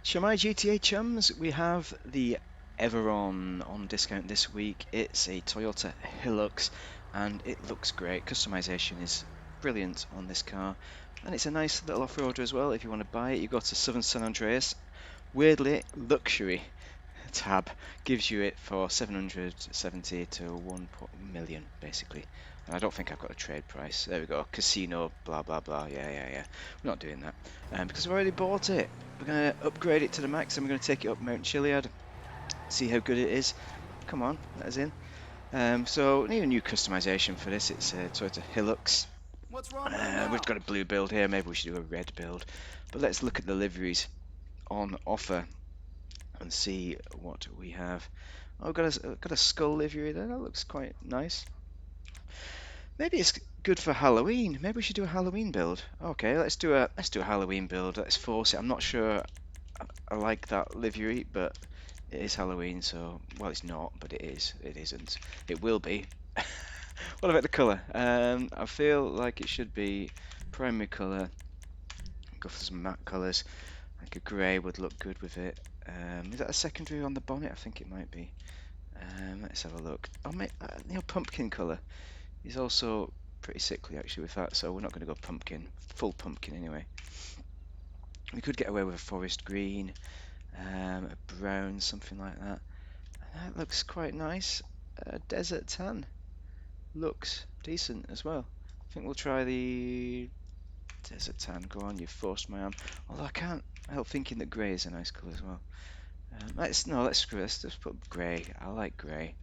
Shemai GTA chums, we have the Everon on discount this week. It's a Toyota Hilux and it looks great. Customization is brilliant on this car, and it's a nice little off-roader as well. If you want to buy it, you go to Southern San Andreas. Weirdly, luxury tab gives you it for 770 to 1 million basically. And I don't think I've got a trade price. There we go. Casino, blah blah blah. Yeah. We're not doing that because I've already bought it. We're going to upgrade it to the max and we're going to take it up Mount Chiliad, see how good it is. Come on, let us in. So, need a new customization for this. It's a Toyota Hilux. What's wrong with it We've now? got a blue build here. Maybe we should do a red build. But let's look at the liveries on offer and see what we have. Oh, got a skull livery there. That looks quite nice. Maybe it's good for Halloween. Maybe we should do a Halloween build. Okay, let's do a Halloween build. Let's force it. I'm not sure I like that livery, but it is Halloween, so well, it's not, but it is. It isn't. It will be. What about the colour? I feel like it should be primary colour. Go for some matte colours. Like a grey would look good with it. Is that a secondary on the bonnet? I think it might be. Let's have a look. Oh, mate, pumpkin colour is also pretty sickly actually with that, so we're not going to go pumpkin. Full pumpkin anyway. We could get away with a forest green, a brown, something like that. That looks quite nice. Desert tan looks decent as well. I think we'll try the desert tan. Go on, you've forced my arm. Although I can't help thinking that grey is a nice colour as well. Let's screw this. Let's put grey. I like grey.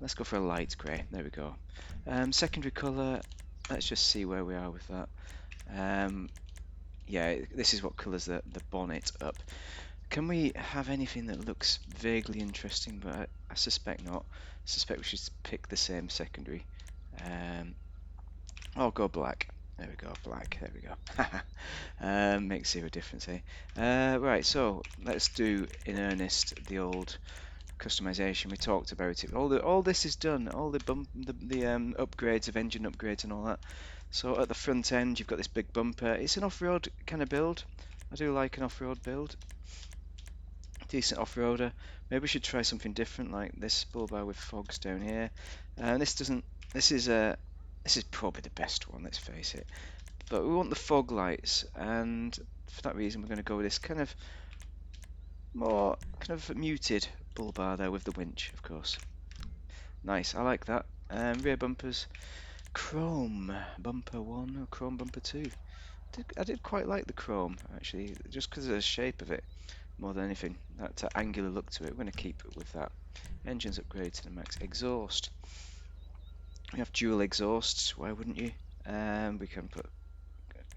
Let's go for a light grey. There we go. Secondary colour. Let's just see where we are with that. Yeah, this is what colours the bonnet up. Can we have anything that looks vaguely interesting? But I suspect not. I suspect we should pick the same secondary. I'll go black. There we go, black. There we go. Makes zero difference, eh? Right, so let's do in earnest the old customization. We talked about it. All this is done. All the upgrades of engine upgrades and all that. So at the front end, you've got this big bumper. It's an off-road kind of build. I do like an off-road build. Decent off-roader. Maybe we should try something different, like this bull bar with fogs down here. This doesn't. This is This is probably the best one. Let's face it. But we want the fog lights, and for that reason, we're going to go with this kind of more kind of muted bull bar there with the winch, of course. Nice. I like that. Rear bumpers, chrome bumper 1 or chrome bumper 2. I did quite like the chrome actually, just because of the shape of it. More than anything, that angular look to it. We're going to keep it with that. Engines upgrade to the max. Exhaust. We have dual exhausts. Why wouldn't you? We can put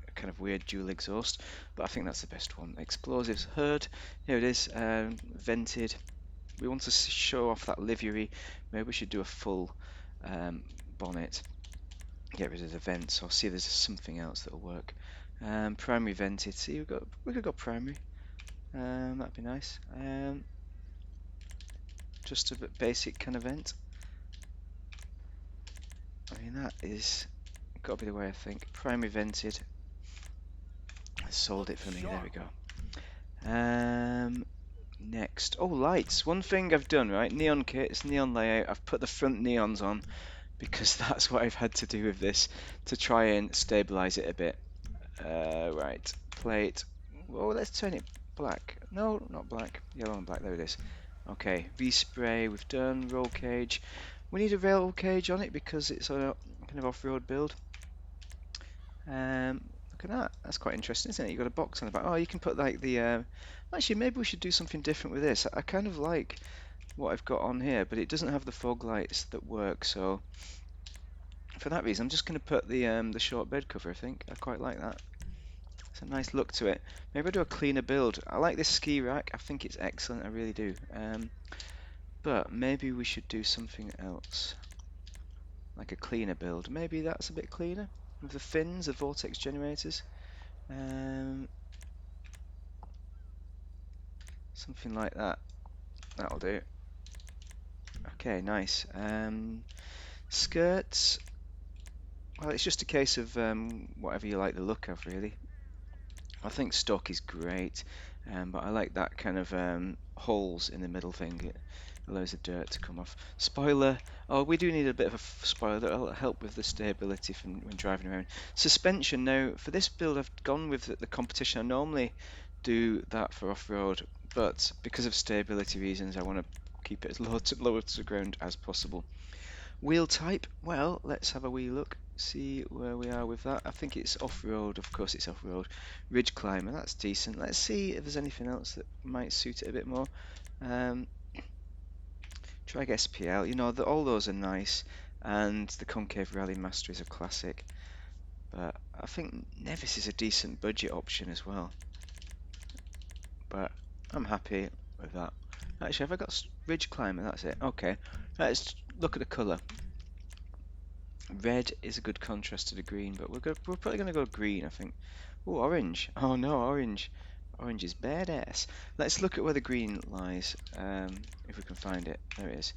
a kind of weird dual exhaust, but I think that's the best one. Explosives heard. Here it is. Vented. We want to show off that livery. Maybe we should do a full bonnet. Get rid of the vents, or see if there's something else that'll work. Primary vented. See, we could go primary. That'd be nice. Just a bit basic kind of vent. I mean, that is got to be the way I think. Primary vented. Sold it for me. There we go. Next. Oh, lights. One thing I've done, right? Neon kits, neon layout. I've put the front neons on because that's what I've had to do with this to try and stabilize it a bit. Right. Plate. Oh, let's turn it black. No, not black. Yellow and black. There it is. Okay. V-spray we've done. Roll cage. We need a roll cage on it because it's a kind of off-road build. Look at that. That's quite interesting, isn't it? You've got a box on the back. Oh, you can put like the. Actually, maybe we should do something different with this. I kind of like what I've got on here, but it doesn't have the fog lights that work. So for that reason, I'm just going to put the short bed cover. I think I quite like that. It's a nice look to it. Maybe I'll do a cleaner build. I like this ski rack. I think it's excellent. I really do. But maybe we should do something else, like a cleaner build. Maybe that's a bit cleaner with the fins, the vortex generators. Something like that. That'll do. Okay, nice. Skirts. Well, it's just a case of whatever you like the look of, really. I think stock is great. But I like that kind of holes in the middle thing. It allows the dirt to come off. Spoiler. Oh, we do need a bit of a spoiler that'll help with the stability when driving around. Suspension. Now, for this build, I've gone with the competition. I normally do that for off-road, but because of stability reasons, I want to keep it as low to the ground as possible. Wheel type, well, let's have a wee look, see where we are with that. I think it's off-road, of course it's off-road. Ridge climber, that's decent. Let's see if there's anything else that might suit it a bit more. Drag SPL, you know, all those are nice, and the Concave Rally Master is a classic. But I think Nevis is a decent budget option as well. But I'm happy with that. Actually, have I got Ridge climber? That's it. Okay, let's look at the colour. Red is a good contrast to the green, but we're probably going to go green, I think. Oh, orange. Oh no, orange. Orange is badass. Let's look at where the green lies, if we can find it. There it is.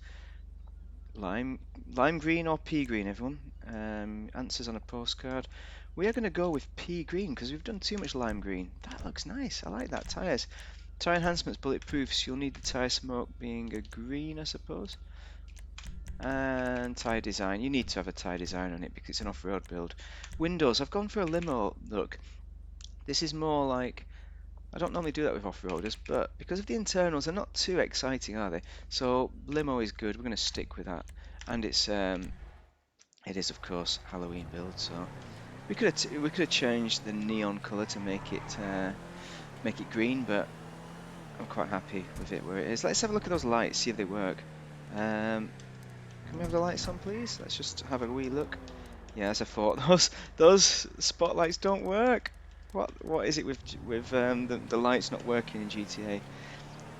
Lime green or pea green, everyone? Answers on a postcard. We are going to go with pea green because we've done too much lime green. That looks nice. I like that. Tyres. Tyre enhancements, bulletproof, so you'll need the tyre smoke being a green, I suppose. And tyre design, you need to have a tyre design on it because it's an off-road build. Windows, I've gone for a limo look. This is more like, I don't normally do that with off-roaders, but because of the internals, they're not too exciting, are they? So limo is good, we're going to stick with that. And it is of course Halloween build, so we could have changed the neon colour to make it green, but I'm quite happy with it where it is. Let's have a look at those lights, see if they work. Can we have the lights on, please? Let's just have a wee look. Yeah, as I thought, those spotlights don't work. What is it with the lights not working in GTA?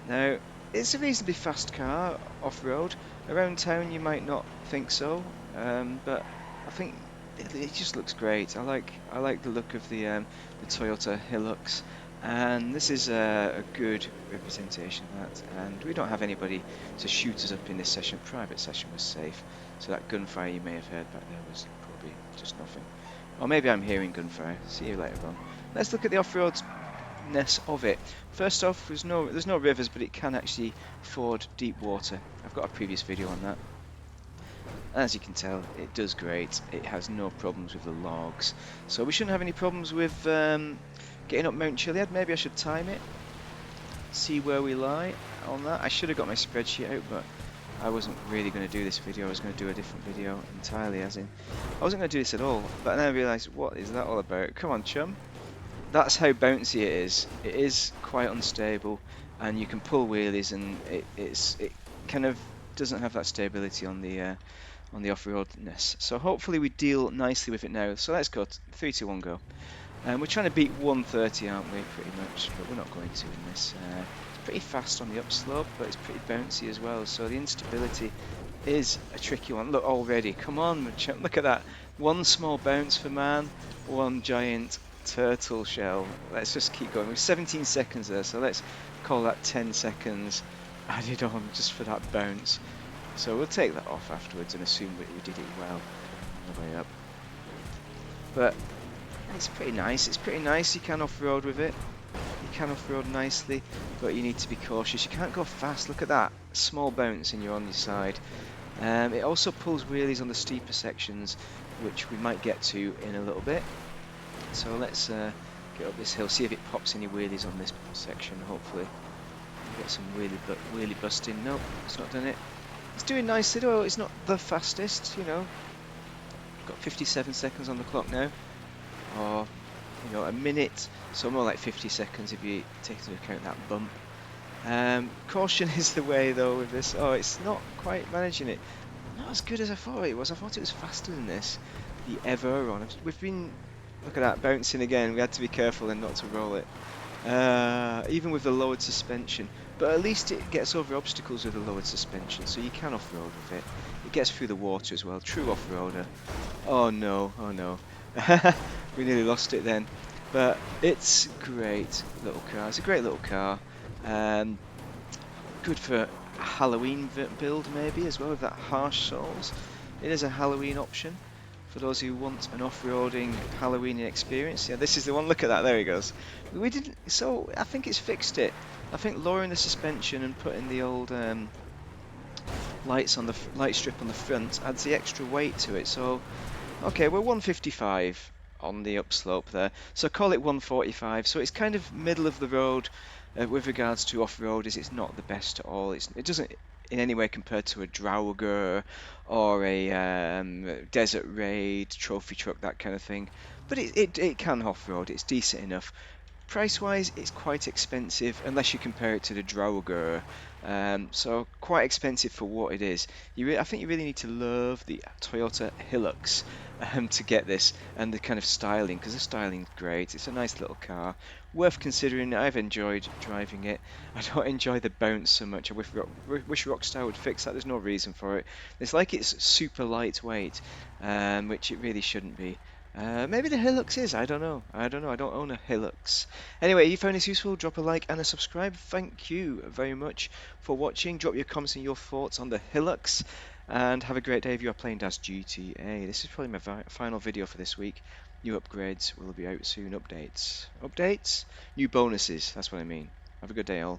Now, it's a reasonably fast car off-road. Around town, you might not think so, but I think it just looks great. I like the look of the Toyota Hilux, and this is a good representation of that. And we don't have anybody to shoot us up in this session. Private session was safe, so that gunfire you may have heard back there was probably just nothing. Or maybe I'm hearing gunfire. See you later on. Let's look at the off-roadness of it. First off, there's no rivers, but it can actually ford deep water. I've got a previous video on that. As you can tell, it does great. It has no problems with the logs, so we shouldn't have any problems with getting up Mount Chiliad. Maybe I should time it, see where we lie on that. I should have got my spreadsheet out, but I wasn't really going to do this video. I was going to do a different video entirely, as in I wasn't going to do this at all. But then I realised, what is that all about? Come on, chum. That's how bouncy it is. It is quite unstable, and you can pull wheelies, and it kind of doesn't have that stability on the off-roadness. So hopefully we deal nicely with it now. So let's go. 3, 2, 1, go. And we're trying to beat 130, aren't we? Pretty much, but we're not going to in this. It's pretty fast on the upslope, but it's pretty bouncy as well. So the instability is a tricky one. Look already. Come on, look at that. One small bounce for man, one giant turtle shell. Let's just keep going. We've 17 seconds there, so let's call that 10 seconds added on just for that bounce. So we'll take that off afterwards and assume we did it well on the way up. But it's pretty nice. It's pretty nice. You can off-road with it. You can off-road nicely, but you need to be cautious. You can't go fast. Look at that small bounce and you're on your side. It also pulls wheelies on the steeper sections, which we might get to in a little bit. So let's get up this hill, see if it pops any wheelies on this section. Hopefully get some wheelie busting. Nope, it's not done it. It's doing nicely though. It's not the fastest, you know. Got 57 seconds on the clock now, or you know, a minute, so more like 50 seconds if you take into account that bump. Caution is the way though with this. Oh, it's not quite managing it. Not as good as I thought it was. I thought it was faster than this. The Everon. We've been, look at that, bouncing again. We had to be careful and not to roll it. Even with the lowered suspension. But at least it gets over obstacles with the lowered suspension, so you can off-road with it. It gets through the water as well. True off-roader. Oh no, oh no. We nearly lost it then. But it's great little car. It's a great little car. Good for a Halloween build maybe as well, with that harsh soles. It is a Halloween option for those who want an off-roading Halloween experience. Yeah, this is the one. Look at that. There he goes. We didn't. So I think it's fixed it. I think lowering the suspension and putting the old lights on the light strip on the front adds the extra weight to it. So okay, we're 155 on the upslope there, so call it 145. So it's kind of middle of the road with regards to off-roaders. It's not the best at all. It doesn't in any way compare to a Drauger or a Desert Raid, trophy truck, that kind of thing. But it can off-road. It's decent enough. Price-wise, it's quite expensive unless you compare it to the Drauger. So quite expensive for what it is. I think you really need to love the Toyota Hilux to get this, and the kind of styling, because the styling's great. It's a nice little car, worth considering. I've enjoyed driving it. I don't enjoy the bounce so much. I wish Rockstar would fix that. There's no reason for it. It's like it's super lightweight, which it really shouldn't be. Maybe the Hilux is. I don't know. I don't know. I don't own a Hilux. Anyway, if you found this useful, drop a like and a subscribe. Thank you very much for watching. Drop your comments and your thoughts on the Hilux. And have a great day if you are playing as GTA. This is probably my final video for this week. New upgrades will be out soon. Updates. Updates? New bonuses. That's what I mean. Have a good day, all.